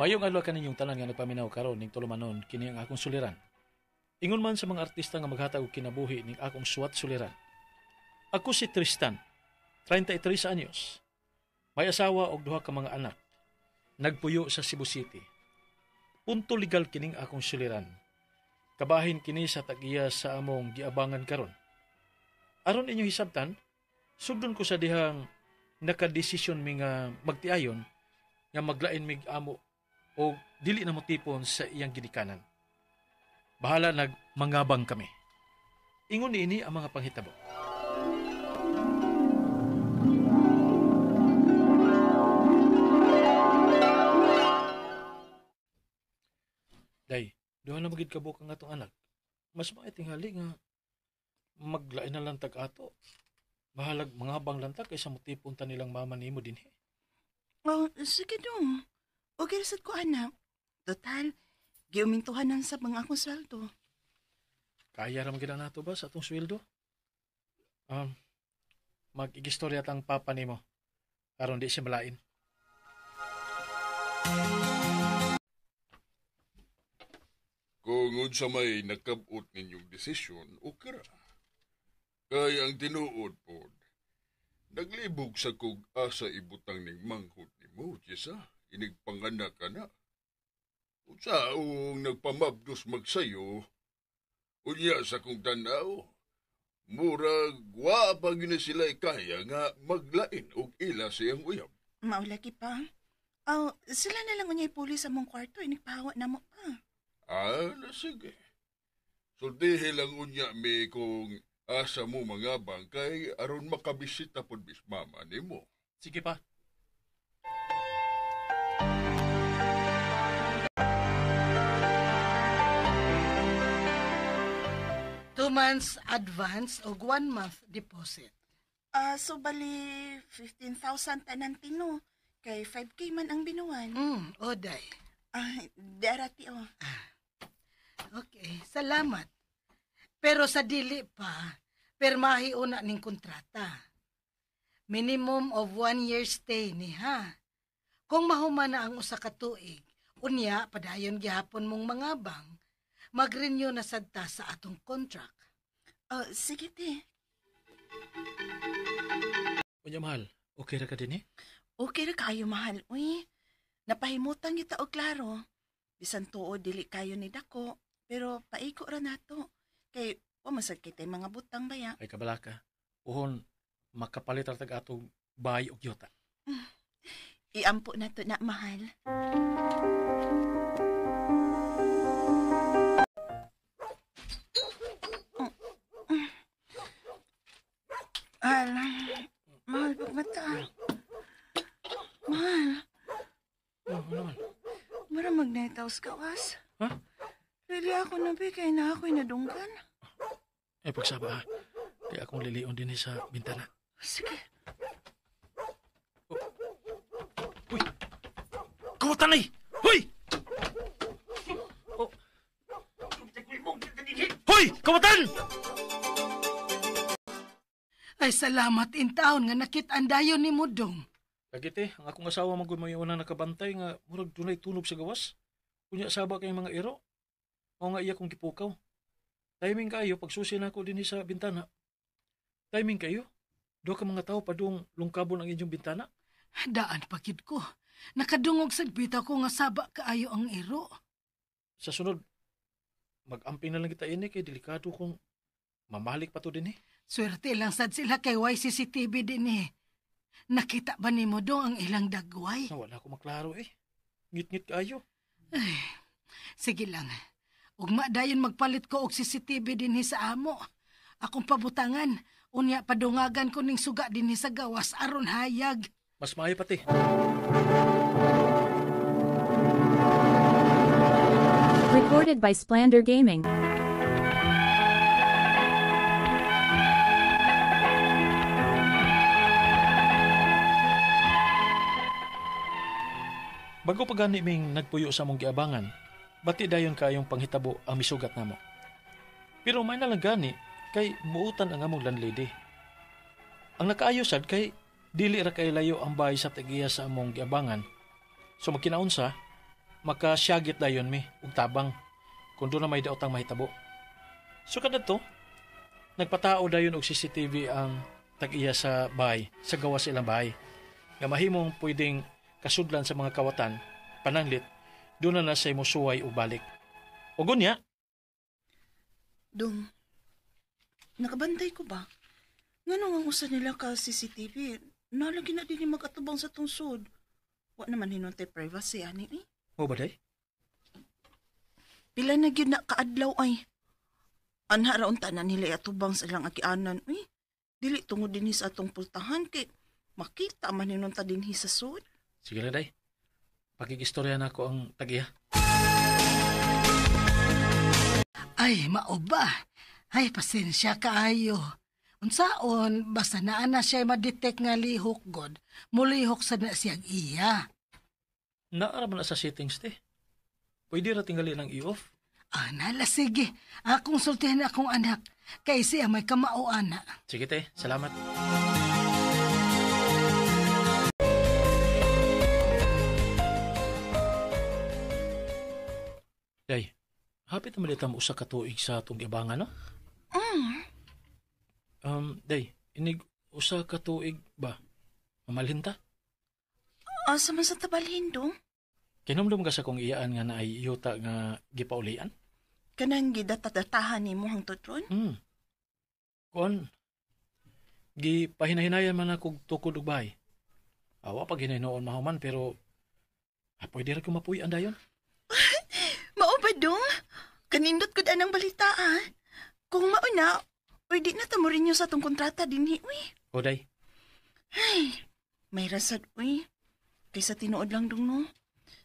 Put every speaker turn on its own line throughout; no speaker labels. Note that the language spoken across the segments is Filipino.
Mayong adlaw kaninyong tanan nga nagpaminaw karon ning tulumanon kini ang akong suliran. Ingon man sa mga artista nga maghatag og kinabuhi ning akong suwat suliran. Ako si Tristan, 33 anyos. May asawa og duha ka mga anak. Nagpuyo sa Cebu City. Punto legal kining akong suliran. Kabahin kini sa tag-iya sa among giabangan karon. Aron inyo hisabtan, sugdon ko sa dihang nakadesisyon mi nga magtiayon nga maglain mig amo o dili na mo tipon sa iyang ginikanan. Bahala nagmangabang kami. Ingon niini ang mga panghitabo. Day, duha na magid kabuk ang atong anak. Mas maitingali nga maglain na lang tag ato. Bahalag mangabang lang tag kaysa mo tipon ta nilang mama nimo dinhi.
Oh, sige dong. Okay rasad ko anak. Total, giumintuhan ng sa mga akong sweldo.
Kaya ra magid nato ba sa atong sweldo? Mag-igistorya tang papa nimo aron di siya malain.
Kung unsa may nakabot ninyong desisyon, okay ra. Kaya ang tinuod pod, naglibog sa kog asa ibutang ning manghod nimo, Jessa, inigpanganak ka na. Unsaong nagpamabdos magsayo, unya sa kong tanaw, murag wa pa gina sila kaya nga maglain og ila sa iyang uyab.
Maulagi pa. Oh, sila na lang unyay pulis sa mong kwarto, inigpahawa na mo pa.
Sige. Sultihe lang unya mi kung asa mo mga bangkay aron makabisita pod bis mama nimo.
Sige pa.
Two months advance o 1 month deposit.
So bali 15,000 tanan tino. Kay 5K man ang binuwan.
Oday.
Darati oh.
Okay, salamat. Pero sa dili pa, permahi una ning kontrata. Minimum of 1 year stay ni ha. Kung mahuman na ang usa ka tuig, unya padayon gihapon mong mangabang, mag-renew na sadta sa atong contract.
Sige te.
Unya mahal, okay ra ka din eh?
Okay ra kayo mahal, uy. Napahimutan kita og klaro. Bisan tuod dili kayo ni dako, pero paiko ra nato. Kay masad kay tay mga butang baya.
Ay kabalaka. Uhon makapalit ra tag atong bahay og yuta.
Iampo nato na mahal. Mahal pagmata. Mahal.
Ano naman?
Mara magnetaws kawas.
Ha?
Lili ako na kay na ako'y nadunggan.
Pagsaba ha. Kaya akong lilion din sa bintana.
Sige.
Uy! Kawatan ay! Hoy! Hoy! Kawatan!
Ay salamat in taon nga nakit-an dayon ni Mudong.
Lagit ang akong asawa magud may una nakabantay nga murag dunay tunog sa gawas. Kunya saba kay mga iro. O nga iya kong gipukaw. Timing kayo pagsusi na ako din sa bintana. Timing kayo. Do ka mga tao padung lungkabon ang inyong bintana.
Daan pagid ko. Nakadungog sa bita ko nga saba kaayo ang iro.
Sa sunod, mag-amping na lang kita ini kay delikado kung mamalik pa to din eh.
Swerte lang sad sila kay CCTV din eh. Nakita ba ni mo dong ang ilang dagway?
Wala ko maklaro eh. Ngit-ngit kayo.
Ay, sige lang. Ugma dayon magpalit ko og CCTV dinhi sa amo. Akong pabutangan, unya padungagan ko ning suga dinhi sa gawas aron hayag.
Mas maayo pati.
Recorded by Splander Gaming.
Bago pa gani ming nagpuyo sa mong giabangan, bati dayon kayong panghitabo ang misugat namo. Pero may nalang gani kay muutan ang among landlady. Ang nakaayo sad kay dili ra kay layo ang bahay sa tagiya sa among giabangan. So magkinaunsa, makasyagit dayon mi ug tabang kung doon na may daotang mahitabo. So kada to, nagpatao dayon og CCTV ang tag-iya sa bahay, sa gawas ilang bahay. Nga mahimong pwedeng kasudlan sa mga kawatan, pananglit, doon na sa musuway o balik. O gunya,
Dong, nakabantay ko ba? Nga ang usa nila ka CCTV, nalagi na din mag-atubang sa tungsod. Wa naman hinuntay privacy, ani eh.
o ba day?
Pila na gyud na kaadlaw ay. Anha raon tanan nila atubang sa ilang agianan. Uy, dili tungod dinhi sa atong pultahan kay makita man hinunta dinhi sa sud.
Sige lang day. Pakikistorya na ako ang tag-iya.
Ay, mao ba? Ay, pasensya kaayo. Unsaon, basta naa na siya ma-detect nga lihok god, mulihok sa na siyang iya.
Naara man na sa settings te. Pwede ra tingali ng i-off.
Nala, sige. Akong sultihan akong anak. Kay siya may kamao ana.
Sige te, salamat. Day, hapit na malitam usa ka tuig sa atong ibangan, no? Day, inig usa ka tuig ba? Mamalhinta?
Asa man sa tabalhin dong?
Kinumdum ka sa kong iyaan nga naay yuta nga gipaulian?
Kanang gidatadatahan nimo hang tutron?
Kuan, gipahinayan man ako tukod og bahay. Awa pag hinahinoon mahuman pero pwede ra ko mapuy-an dayon.
Mao ba dong? Kanindot ko anang balita ah. Kung mauna, pwede na tamo rin sa atong kontrata dinhi uy.
O day,
Ay, may rasad uy. Kaysa tinuod lang dong no.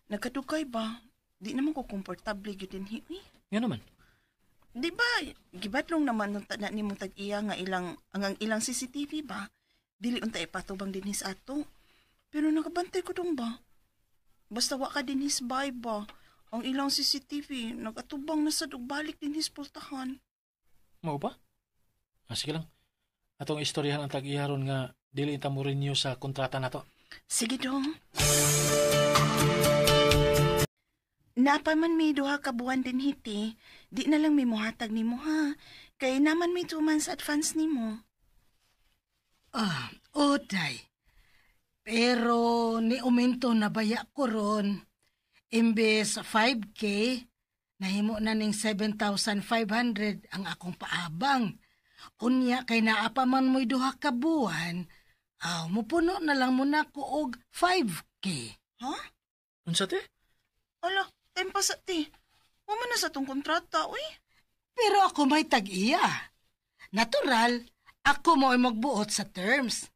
Nagkadugay ba? Di naman ko komportable gyud dinhi uy.
nga naman.
Di ba, gibatlong naman ng tanan ni mong tag-iya nga ang ilang CCTV ba? Dili unta ipatubang dinhi sa ato. Pero nakabantay ko dong ba? Basta wa ka dinhi sa bahay ba? Ang ilang CCTV, nagatubang na sad og balik dinhi sa pultahan.
Mao ba? Sige lang. Atong istoryahan ang tag-iharon nga dili ta mo renew sa kontrata nato.
Sige dong. Napa man may duha ka buwan din hiti, di na lang may muhatag nimo ha. Kay naman may 2 months advance nimo.
Oday. Pero ni uminto na baya ko ron. Imbes 5K, nahimo na ning 7,500 ang akong paabang. Unya kay naapa man mo'y duha ka buwan, mupuno na lang muna ko og 5K.
Ha?
Unsa te?
Ala, tempa sa ti. Wama na sa tong kontrata, uy.
Pero ako may tag-iya. Natural, ako mo ay magbuot sa terms.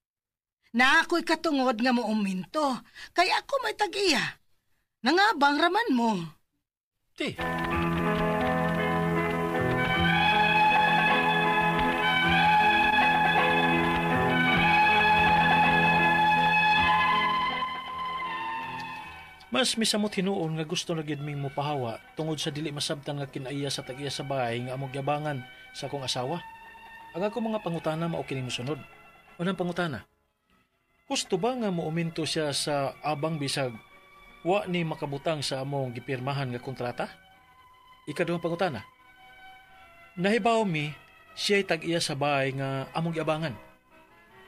Na ako'y katungod nga mo uminto, kay ako may tag-iya. Nangabang raman mo.
Te. Mas misamot hinuon nga gusto na gid ming mopahawa tungod sa dili masabtan nga kinaiya sa tag-iya sa bahay nga among yabangan sa akong asawa. Ang ako mga pangutana mao kini mosunod. Unang pangutana. Gusto ba nga muuminto siya sa abang bisag wa ni makabutang sa among gipirmahan nga kontrata? Ikaduhang pangutana. Nahibaw mi siya tag-iya sa bahay nga among yabangan.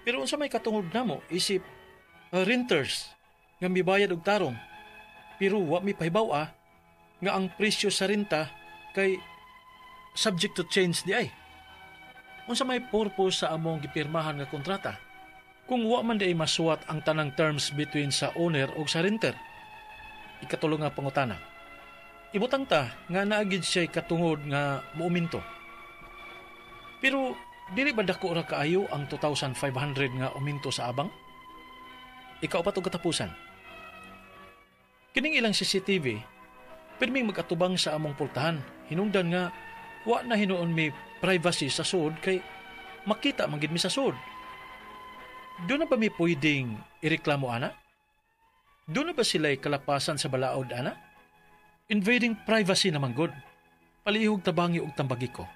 Pero unsa may katungod namo isip renters nga mibayad og tarong. Pero wa mi pahibaw nga ang presyo sa renta kay subject to change di ay. Unsa may purpose sa among gipirmahan nga kontrata? Kung wa man di ay masuwat ang tanang terms between sa owner ug sa renter. Ikatulo nga pangutana. Ibutang ta nga naagid siya katungod nga muuminto. Pero dili ba dako ra kaayo ang 2,500 nga uminto sa abang? Ikaupat og katapusan. Kining ilang CCTV, pirming mag-atubang sa among pultahan. Hinungdan nga, wa na hinuon may privacy sa sud kay makita manggid mi sa sud. Doon na ba may pwedeng ireklamo, ana? Doon na ba sila'y kalapasan sa balaod, ana? Invading privacy naman, God. Palihog tabangi og tambagi ko.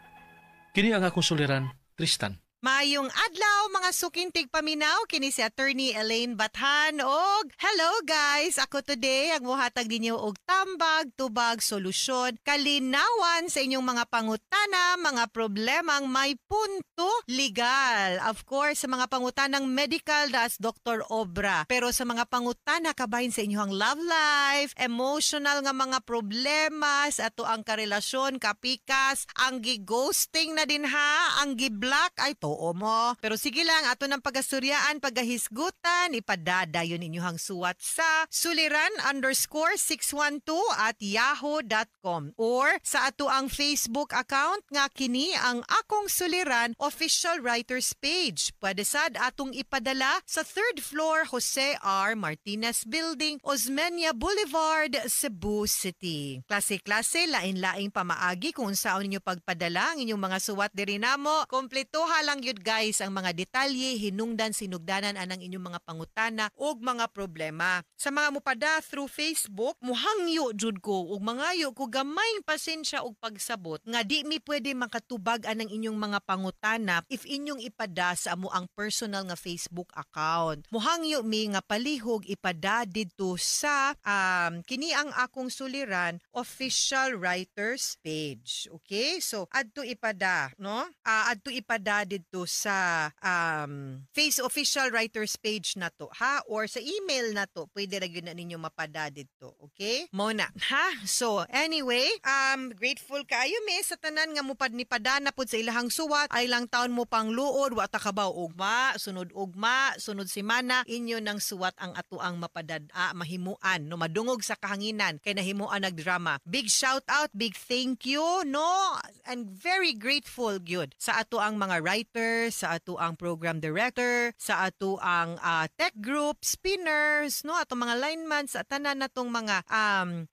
Kini ang akong suliran, Tristan.
Mayong adlaw mga sukintig paminaw kini si Attorney Elaine Bathan og hello guys, ako today ang mohatag ninyo og tambag, tubag, solusyon, kalinawan sa inyong mga pangutana, mga problemang may punto legal. Of course, sa mga pangutanang medical das Dr. Obra. Pero sa mga pangutana kabahin sa inyong love life, emotional nga mga problema, sa ato ang karelasyon, kapikas, ang gi-ghosting na din ha, ang gi-block ay oo mo. Pero sige lang, ato ng pagasuryaan, paggahisgutan, ipadadayon inyuhang suwat sa suliran_612@yahoo.com or sa ato ang Facebook account nga kini ang Akong Suliran Official Writers Page. Pwede sad atong ipadala sa 3rd floor Jose R. Martinez Building, Osmeña Boulevard, Cebu City. Klase-klase, lain-laing pamaagi kung saan ninyo pagpadala ang inyong mga suwat diri namo. Kompletoha lang yun guys ang mga detalye, hinungdan, sinugdanan anang inyong mga pangutana ug mga problema. Sa mga mupada through Facebook, muhangyo jud ko ug mangayo ko gamay pasensya ug pagsabot nga di mi pwede makatubag anang inyong mga pangutana if inyong ipada sa amo ang personal nga Facebook account. Muhangyo mi nga palihog ipada didto sa kini ang Akong Suliran Official Writers Page. Okay? So adto ipada, no? Adto ipada didto sa Face Official Writers Page na to, ha? Or sa email na to, pwede ra gyud na ninyo mapada dito, okay? Mona, ha? So, anyway, grateful kaayo mi sa tanan nga mupad ni padana pod sa ilahang suwat, ay lang taon mo pang luod, wa ta kabaw ugma, sunod semana, inyo nang suwat ang atuang mahimuan, no? Madungog sa kahanginan, kay nahimuan nagdrama. Big shout out, big thank you, no? And very grateful gyud sa atuang mga writers, sa ato ang program director, sa ato ang tech group, spinners, no, ato mga linemen, sa tanan natong mga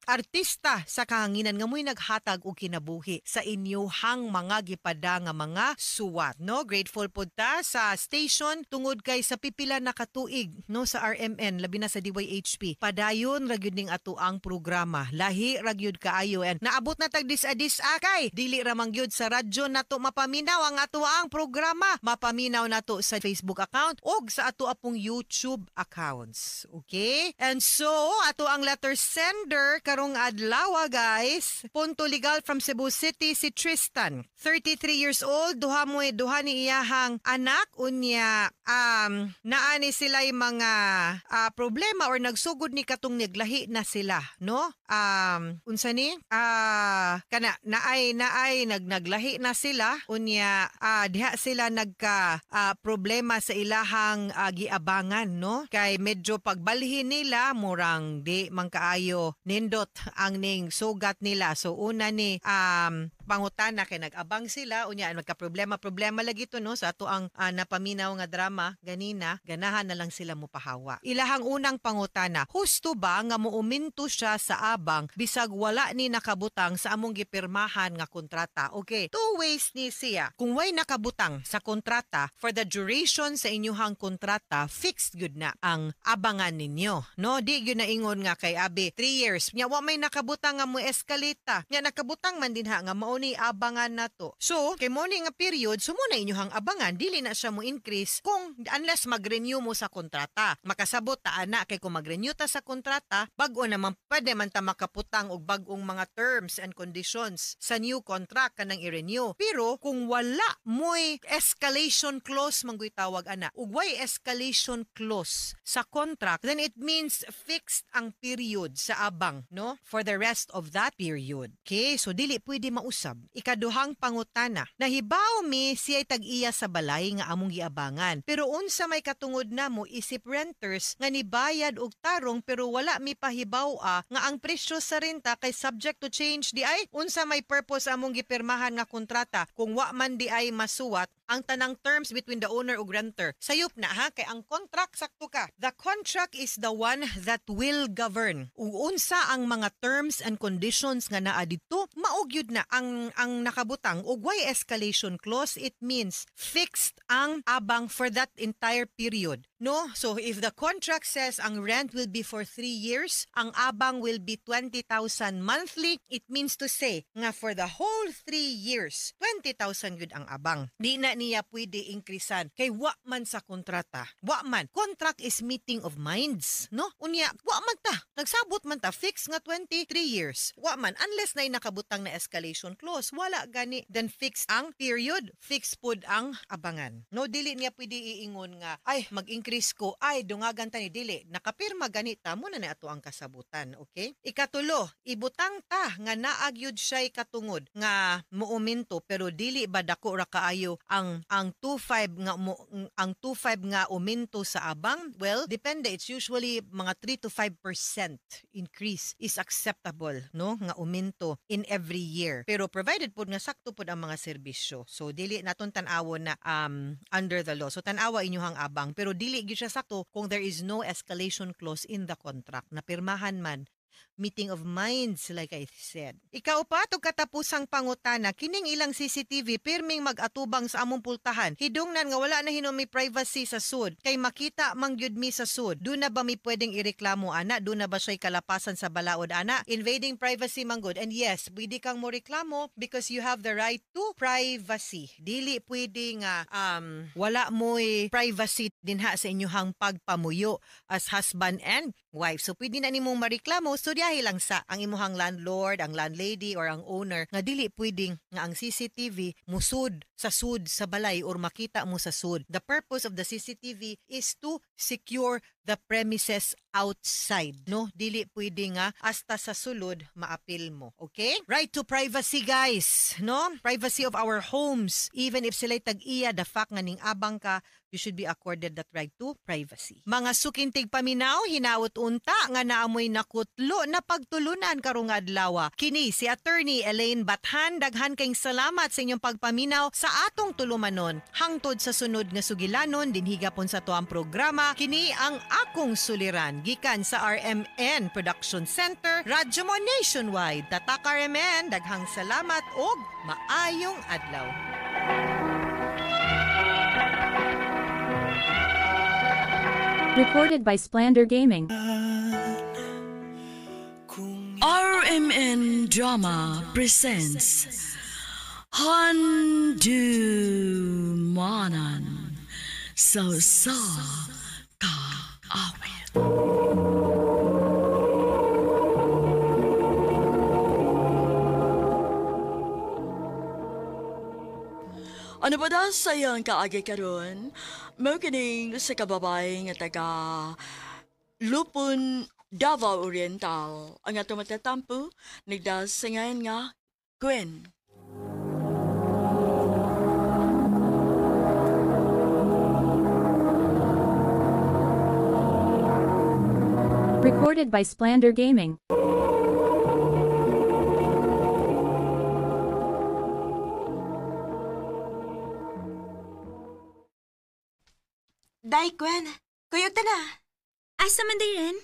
artista sa kahanginan nga mo'y naghatag og kinabuhi sa inyohang mga gipada nga mga suwat, no. Grateful pod ta sa station tungod kay sa pipila na katuig, no, sa RMN labi na sa DYHP. Padayon ra gyud ning ato ang programa. Lahi ra gyud kaayo and naabot na tag dis-adis akay. Dili ra man gyud sa radyo nato mapaminaw ang ato ang programa. Mapaminaw na to sa Facebook account o sa ato apong YouTube accounts. Okay? And so, ato ang letter sender karong adlaw guys. Punto legal from Cebu City si Tristan. 33 years old, duha ni iyahang anak unya naani sila'y mga problema or nagsugod ni katong naglahi na sila, no? Unsa ni? Kana naay naglahi na sila unya diha sila nagka problema sa ilahang giabangan, no? Kay medyo pagbalhin nila murang di man kaayo nindot ang ning sugat nila. So una ni pangutana kay nag-abang sila unya magka-problema lagi to, no, sa ato ang napaminaw nga drama ganina, ganahan na lang sila mopahawa. Ilahang unang pangutana, husto ba nga muuminto siya sa abang bisag wala ni nakabutang sa among gipirmahan nga kontrata? Okay, two ways ni siya. Kung way nakabutang sa kontrata, for the duration sa inyuhang kontrata, fixed good na ang abangan ninyo, no? Di gyud na ingon nga kay abi 3 years nya wa may nakabutang nga mo eskalita nya nakabutang man din ha nga mao ni abangan nato. So kay mo ni nga period sumo na inyuhang abangan, dili na siya mo increase kung unless mag-renew mo sa kontrata. Makasabot ta ana kay kung mag-renew ta sa kontrata, bag-o naman pwede man ta makaputang og bag-ong mga terms and conditions sa new contract kanang i-renew. Pero kung wala mo'y escalation clause manggoy tawag ana, ug way escalation clause sa contract, then it means fixed ang period sa abang, no, for the rest of that period. Okay, so dili pwede mausab. Ikaduhang pangutana, nahibaw mi siya'y tag-iya sa balay nga among giabangan, pero unsa may katungod namo isip renters nga nibayad og tarong pero wala mi pahibaw nga ang presyo sa renta kay subject to change di ay unsa may purpose among gipirmahan nga kontrata kung wa man di ay masuwat ang tanang terms between the owner ug renter. Sayop na ha, kay ang contract sakto ka. The contract is the one that will govern. Ug unsa ang mga terms and conditions nga naa didto, maugyud na ang nakabutang ug way escalation clause, it means fixed ang abang for that entire period. No? So if the contract says ang rent will be for 3 years, ang abang will be 20,000 monthly, it means to say nga for the whole 3 years, 20,000 gud ang abang. Di na niya pwede increasean kay wa man sa kontrata. Wa man. Contract is meeting of minds, no? Unya, wa man ta. Nagsabot man ta fix nga 23 years. Wa man unless na nakabutang na escalation clause. Wala gani. Then fix ang period, fix pud ang abangan. No, dili niya pwede iingon nga ay mag-increase ko, ay dungagan ta ni dili. Nakapirma ganita mo na ato ang kasabutan, okay? Ikatulo, ibutang ta nga naagyud siya'y katungod nga muuminto pero dili ba dako ra kaayo ang 25 nga ang 25 nga uminto sa abang? Well, depende. It's usually mga 3 to 5% increase is acceptable, no? Nga uminto in every year. Pero provided pud nga sakto pud ang mga serbisyo. So dili naton tan-awon na under the law. So tan-awa inyuhang abang pero dili gyud siya sakto kung there is no escalation clause in the contract na pirmahan man. Meeting of minds, like I said. Ikaw pa, itong katapusang pangutana, kining ilang CCTV, pirming mag-atubang sa among pultahan. Hidungnan nga wala na hinom may privacy sa sud. Kay makita mangyud mi sa sud. Doon na ba mi pwedeng ireklamo, ana? Doon na ba siya'y kalapasan sa balaod, ana? Invading privacy manggod. And yes, pwede kang mo reklamo because you have the right to privacy. Dili pwede nga wala mo'y privacy dinha sa inyuhang pagpamuyo as husband and wife. So pwede na nimong mareklamo, so diyahe lang sa ang imuhang landlord, ang landlady or ang owner nga dili pwedeng nga ang CCTV musud sa balay or makita mo sa sud. The purpose of the CCTV is to secure the premises outside, no? Dili pwede nga hasta sa sulod maapil mo, okay? Right to privacy, guys, no? Privacy of our homes. Even if sila'y tag-iya, the fact nga ning abang ka, you should be accorded that right to privacy. Mga sukintig paminaw, hinaut unta nga naamoy nakutlo na pagtulunan karong adlaw. Kini si Attorney Elaine Bathan, daghan kayong salamat sa inyong pagpaminaw sa atong tulumanon. Hangtod sa sunod nga sugilanon, dinhigapon sa tuang programa, kini ang akong suliran. Gikan sa RMN Production Center, Radyo Mo Nationwide. Tatak RMN, daghang salamat og maayong adlaw.
Recorded by Splander Gaming.
RMN Drama presents Handumanan Sa Kaawit. Ano ba daw sayang kaagi karon? Mao kining sa kababay nga taga Lupon, Davao Oriental. Ang atong matatampo nagdasingayan nga Gwen.
Recorded by Splander Gaming.
Day, Gwen. Kuyog ta na.
Asa man day rin?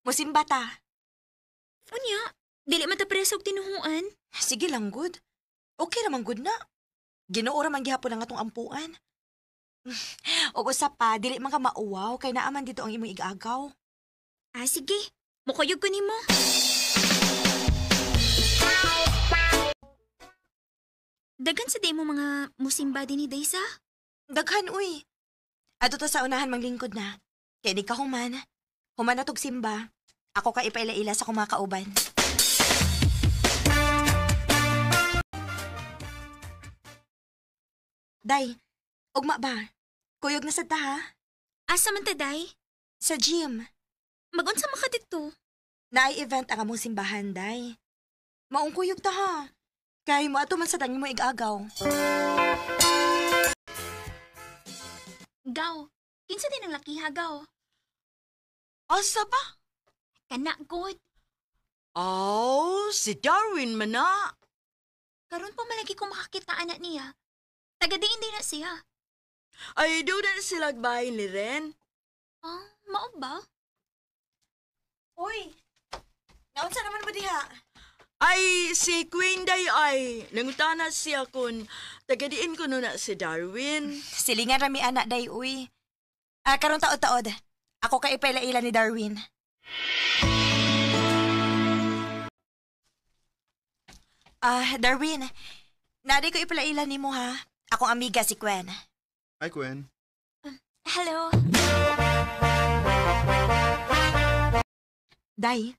Musimba ta.
Unya, dili man ta presog tinuhuan.
Sige lang, good. Okay naman, good na. Ginoo man gihapon ang atong ampuan. O usap pa, dili man ka mauwaw, kay naaman dito ang imong igagaw.
Ah, sige. Mukuyog ko nimo. Dagan sa day mo mga musimba din ni Daysa?
Daghan, uy. Ato ta sa unahan manglingkod na. Kaya di ka human. Human na tog simba. Ako ka ipaila-ila sa kumakauban. Day, ugma ba? Kuyog na sad ta ha?
Asa man ta, Day?
Sa gym.
Magunsa man ka dito?
Naay event ang among simbahan, Day. Maong kuyog ta ha. Kay mo ato man sa tangi mo igagaw.
Gaw, kinsa din ang laki ha, Gaw?
Asa ba?
Kana, God.
Oh, si Darwin man na.
Karon pa malagi kong makakita anak niya. Tagadiin din na siya.
Ay, doon na sila bahay ni Ren.
Ah, mao ba?
Uy, naunsa naman ba diha?
Ay, si Queen Day ay nangutana siya kung tagadiin ko na si Darwin.
Silingan rami anak, Day, uy. Karong taod-taod. Ako kay ipailaila ni Darwin. Darwin, nadi ko ipailaila nimo ha. Akong amiga si Gwen.
Hi, Gwen.
Hello.
Day,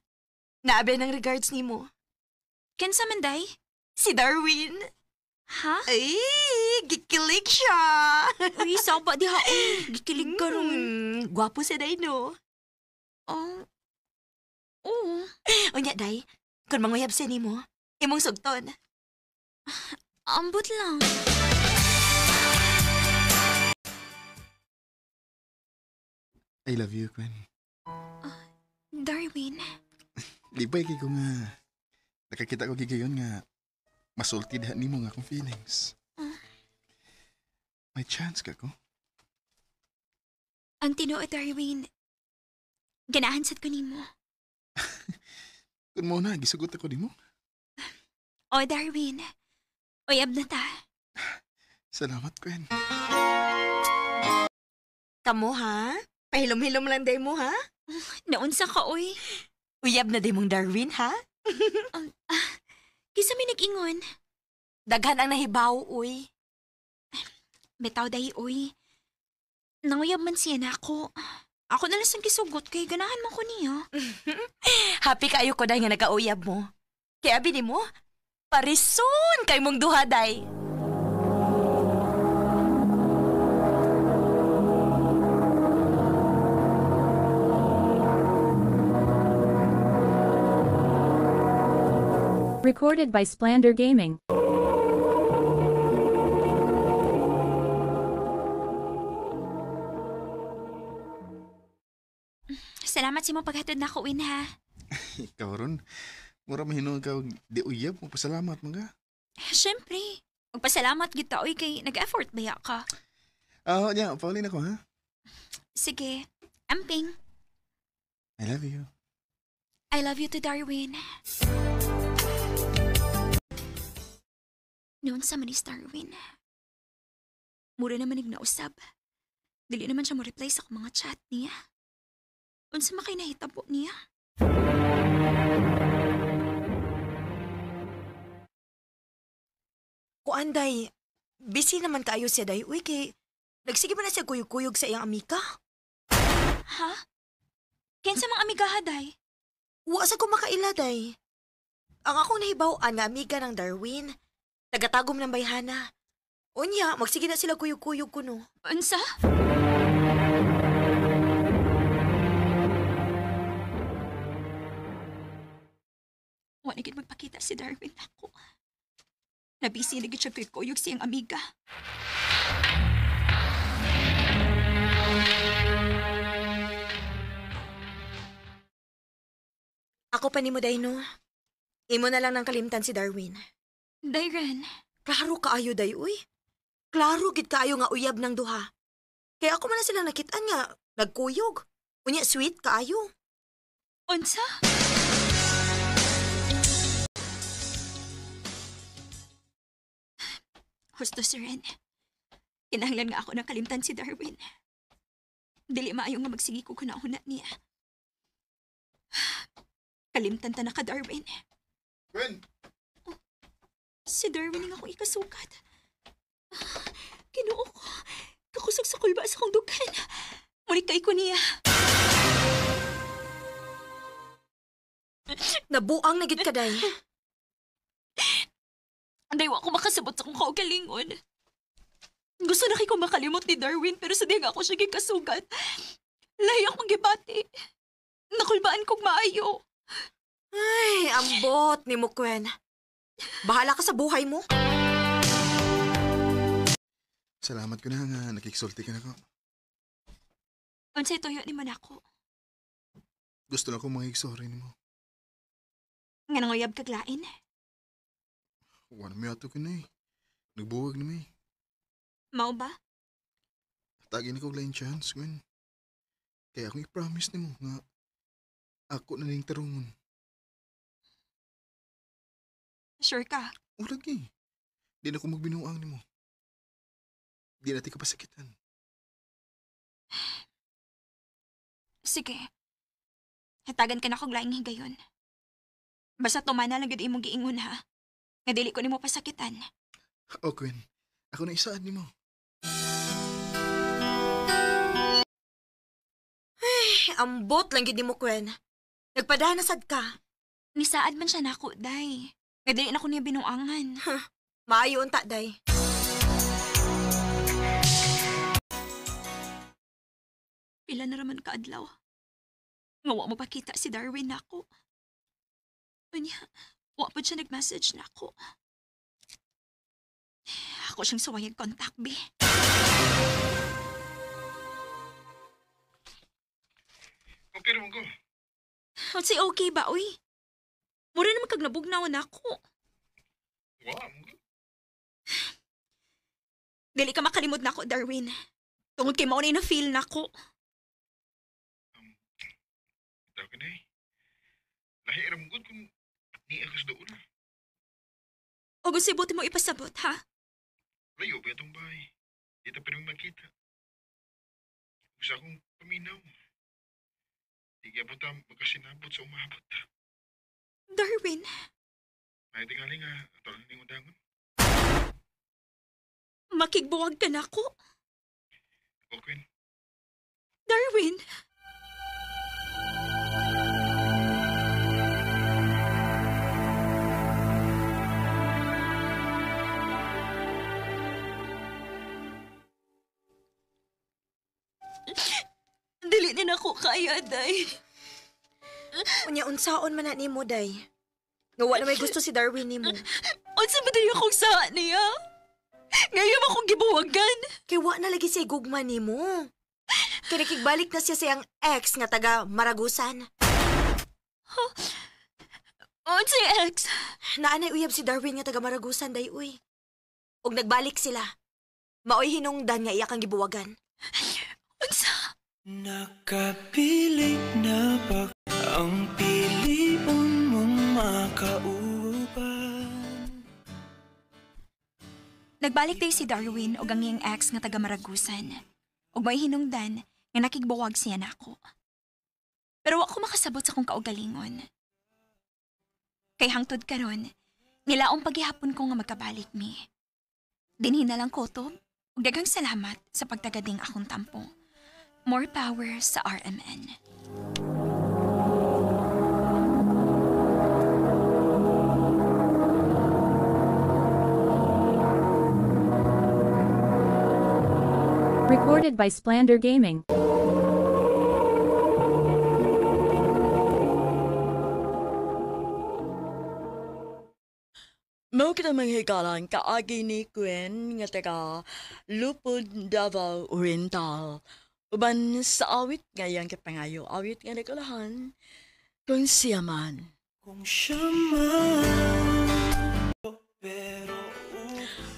naabi ng regards nimo.
Kinsa man day?
Si Darwin.
Ha?
Ay, gikilig siya.
Uy, saba di ha. Gikilig ka ron.
Gwapo si Day, no?
Oh. Oo.
Unya, Day, kung manguyab siya nimo, imong sugton.
Ambot lang.
I love you, Gwen.
Darwin.
Di ba ko nga nakakita ko gigayon nga masulti diha nimo nga akong feelings. May chance ka ko.
Ang tinuod, Darwin. Ganahan sad ko nimo.
Kung mo na, gisugot ako nimo.
O, Darwin. Uyab na ta.
Salamat, Gwen.
Kamo, ha? Pahilom-hilom lang day mo, ha?
Naunsa ka, uy.
Uyab na day mong Darwin, ha?
Kisa may nag-ingon.
Daghan ang nahibaw, uy.
Betaw day, uy. Nanguyab man siya na ako. Ako na lang sang kisugot kay ganahan man ko niya.
Happy kayo ko day nga nagkauyab mo. Kaya bini mo, parison kay mong duha, day.
Recorded by Splander Gaming.
Salamat si mo paghatod na ko, Win, ha?
Ikaw ron. Mura mahinog ka di uyab mo pasalamat mga.
Siyempre. Magpasalamat kita, uy, kay nag-effort baya ka.
Yeah, paulin ako ha.
Sige. Amping.
I love you.
I love you to Darwin. Noon sa manis Darwin. Mura naman nagnausab. Dili naman siya mo reply sa mga chat niya. Unsa makay nahitabo niya?
Kuan, day. Busy naman kaayo siya, day. Uy, kay nagsige ba na siya kuyog-kuyog sa iyang amika?
Ha? Kinsa mang amiga ha, day?
Wa sa ko makaila, day. Ang akong nahibaw-an nga amiga ng Darwin. Tagatagom ng bayhana. Unya, magsige na sila kuyog-kuyog kuno.
Unsa? Wa na gid magpakita si Darwin ako. Nabisi na gid siya kuyog siyang amiga.
Ako pa nimo, day, no? Imo na lang ng kalimtan si Darwin.
Dayran.
Klaro kaayo, day, uy. Klaro gid kaayo nga uyab ng duha. Kaya ako man na silang nakitaan nga nagkuyog. Unya, sweet kaayo.
Unsa? Husto, Sir Ren. Kinahanglan nga ako ng kalimtan si Darwin. Dili maayo nga magsigi ko kunahuna niya. Kalimtan ta na ka, Darwin.
Gwen!
Si Darwin ang akong ikasukat. Kinuo ko. Kakusog sa kulba sa kong dugan. Mulikay ko niya.
Nabuang na gid ka, day.
Anday wa ko makasabot sa kong kaugalingon. Gusto na kay ko makalimot ni Darwin pero sa diya nga ako siya gikasugat. Lahi akong gibati. Nakulbaan kong maayo.
Ay, ambot ni mo, Gwen. Bahala ka sa buhay mo.
Salamat ko na nga nakiksulti ka na ko.
Unsay tuyo ni man ako.
Gusto na ko makiksorry ni mo.
Nga nanguyab kaglain.
Wala may ato ka na eh. Nagbuwag na may.
Mao ba?
Tagin ako lain chance, Gwen. Kaya akong i-promise ni mo nga ako na ning tarungon.
Sure ka?
Ulag eh. Di na ako magbinuang ni mo. Di natin kapasakitan.
Sige. Hatagan ka na kong laing higayon. Basta tumana lang gud imong giingon ha. Nga dili ko nimo pasakitan.
O, Gwen. Ako na isaan ni mo.
Ambot lang gid mo, Gwen. Nagpadanasad ka.
Nisaad man siya nako, day. Nga dili na ko niya binuangan.
Maayo unta, day.
Pila na raman kaadlaw. Nga wa mo pakita si Darwin nako. Unya, wa pa siya nag-message nako. Ako siyang sawayang contact, be.
Okay naman ko.
Unsay okay ba, uy? Mura naman kag nabugnawan ako.
Wow.
Dili ka makalimod nako, Darwin. Tungod kay mao na feel nako.
Itaw ka na eh. Lahi aram good kung ni akas doon.
O gusto buti mo ipasabot, ha?
Layo ba itong bahay? Di ta pwede magkita. Gusto akong paminaw. Di kaya po ta magkasinabot sa umabot.
Darwin,
Ay tingali nga, atawag ng undangon.
makigbuwag ka nako.
Okay.
Darwin! Dili na ako kaya, day.
Unya, unsaon man na ni mo, day. Nga wala may gusto si Darwin ni mo.
Unsa ba tayo akong saa niya? Ngayon akong gibuwagan.
Kay wa na lagi siya gugma ni mo. Kaya nakigbalik na siya siyang ex nga taga Maragusan.
Unsa ex?
Naanay uyab si Darwin nga taga Maragusan, day, uy. Og nagbalik sila. Maoy hinungdan nga iya kang gibuwagan.
Unsa?
Nakapilit na ba ang piliun mong makauban?
Nagbalik day si Darwin o ang iyang ex nga taga Maragusan. Ug may hinungdan nga nakigbuwag siya nako. Pero wa ko makasabot sa kong kaugalingon. Kay hangtod karon, nilaong paghihapon ko nga magkabalik mi. Dinhi na lang kotob ug daghang salamat sa pagtagading akong tampo. More power sa RMN.
Recorded by Splander Gaming.
Mao kita manghigalan kaagi ni Gwen nga taga Lupod, Davao Oriental. Uban sa awit ngayang kapangayo, awit nga nagulahan kung siya man.
Kung siya man, pero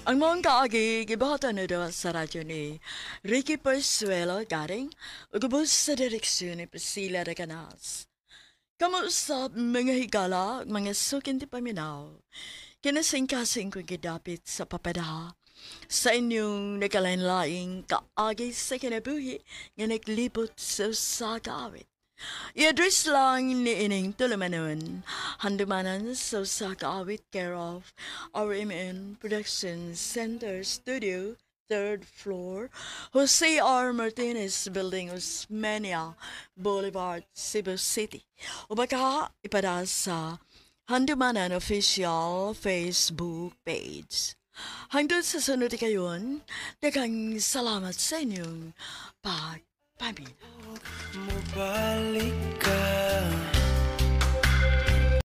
Ang mga kaagi, gibahatan na daw sa radyo ni Ricky Persuelo garing ugubos sa direksyon ni Priscilla Recanas. Kamusta mga higala, mga sukin ti paminaw, kinasing-kasing kong gidapit sa papadaha sa inyong nagkalain-laing kaagi sa kinabuhi nga naglibot sa kaawit. I-address lang ni ining tulumanon, handumanan sa kaawit care of RMN Production Center Studio, 3rd floor, Jose R. Martinez Building, Osmeña Boulevard, Cebu City. O baka ipada sa Handumanan Official Facebook page. Hanggang sa sunod kayon, daghang salamat sa inyong pagpaminaw.
mabalik